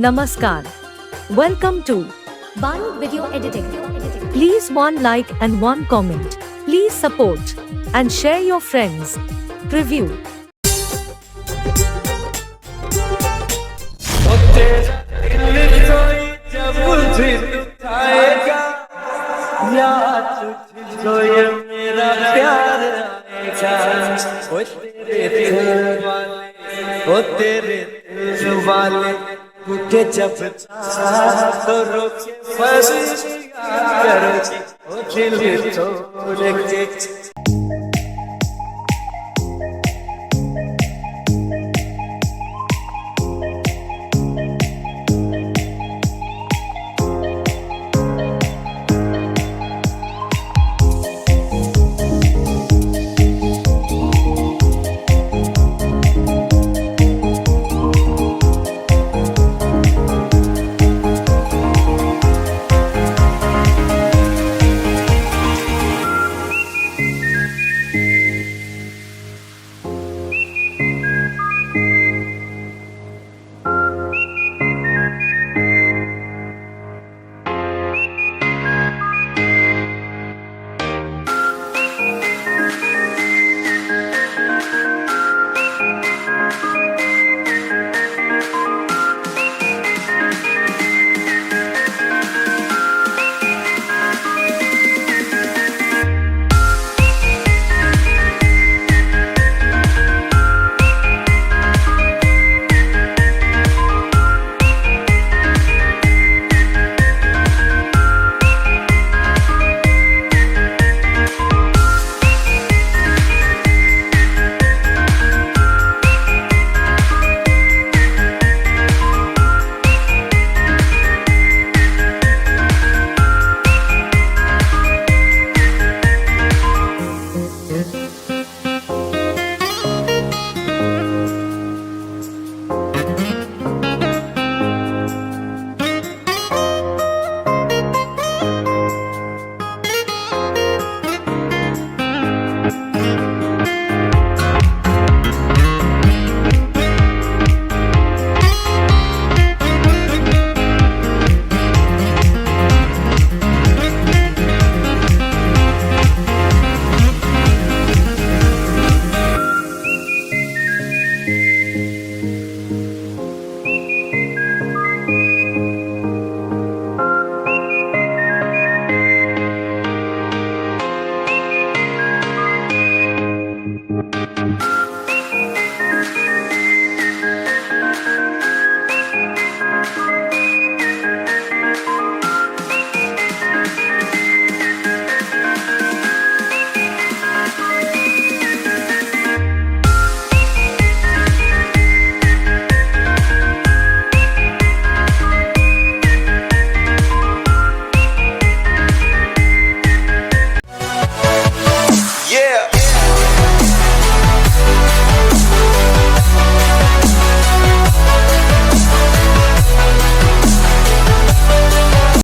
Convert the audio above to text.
Namaskar. Welcome to Baru Video Editing. Please one like and one comment. Please support and share your friends. Preview. तेरा दिल कोई जब भी दुखाएगा या तुझको ये मेरा प्यार आएगा ओ तेरे दिल वाले मुझे जब तो रोके फंस करो ओ दिल तोड़ के